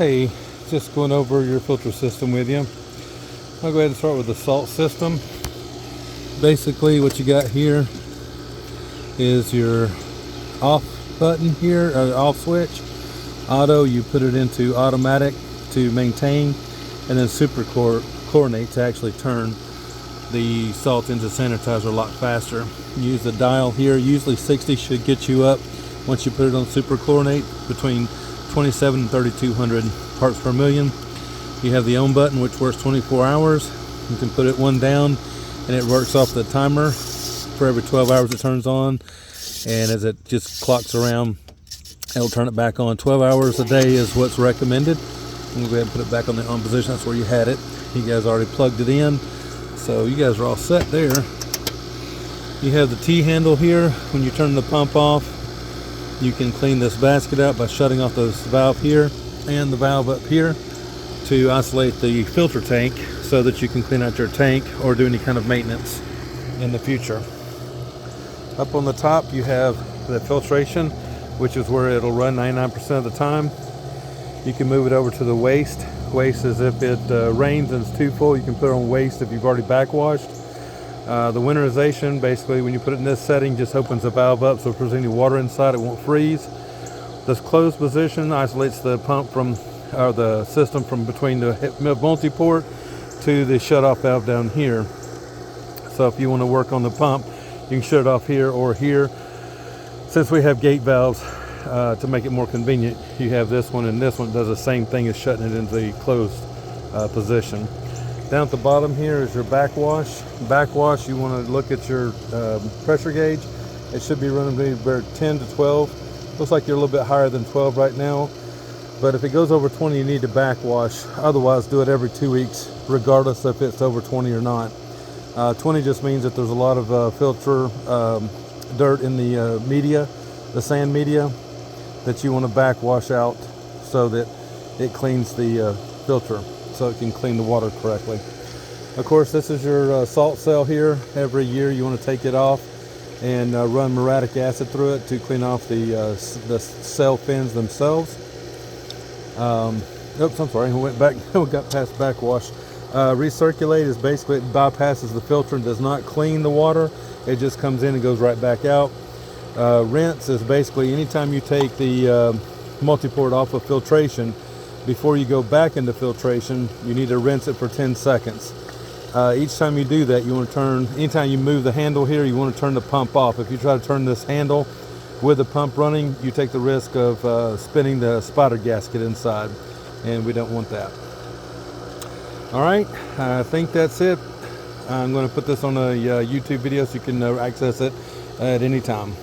Hey, just going over your filter system with you. I'll go ahead and start with the salt system. Basically what you got here is your off button here, or off switch. Auto, you put it into automatic to maintain, and then super chlorinate to actually turn the salt into sanitizer a lot faster. You use the dial here. Usually 60 should get you up, once you put it on super chlorinate, between 27 and 3200 parts per million. You have the on button, which works 24 hours. You can put it one down and it works off the timer. For every 12 hours it turns on, and as it just clocks around, it'll turn it back on. 12 hours a day is what's recommended. I'm gonna go ahead and put it back on the on position. That's where you had it. You guys already plugged it in, so you guys are all set there. You have the T handle here. When you turn the pump off, you can clean this basket out by shutting off this valve here and the valve up here to isolate the filter tank, so that you can clean out your tank or do any kind of maintenance in the future. Up on the top you have the filtration, which is where it'll run 99% of the time. You can move it over to the waste. Waste is if it rains and it's too full, you can put it on waste if you've already backwashed. The winterization, basically when you put it in this setting, just opens the valve up, so if there's any water inside it won't freeze. This closed position isolates the pump from, or the system from between the multi-port to the shut-off valve down here. So if you want to work on the pump, you can shut it off here or here. Since we have gate valves, to make it more convenient, you have this one, and this one does the same thing as shutting it into the closed position. Down at the bottom here is your backwash. Backwash, you want to look at your pressure gauge. It should be running about 10 to 12. Looks like you're a little bit higher than 12 right now. But if it goes over 20, you need to backwash. Otherwise, do it every 2 weeks, regardless if it's over 20 or not. 20 just means that there's a lot of filter dirt in the media, the sand media, that you want to backwash out so that it cleans the filter, so it can clean the water correctly. Of course, this is your salt cell here. Every year you want to take it off and run muriatic acid through it to clean off the cell fins themselves. Oops, I'm sorry, we went back, we got past backwash. Recirculate is basically, it bypasses the filter and does not clean the water. It just comes in and goes right back out. Rinse is basically anytime you take the multi-port off of filtration, before you go back into filtration, you need to rinse it for 10 seconds. Each time you do that, you want to turn, anytime you move the handle here, you want to turn the pump off. If you try to turn this handle with the pump running, you take the risk of spinning the spider gasket inside, and we don't want that. All right, I think that's it. I'm going to put this on a YouTube video so you can access it at any time.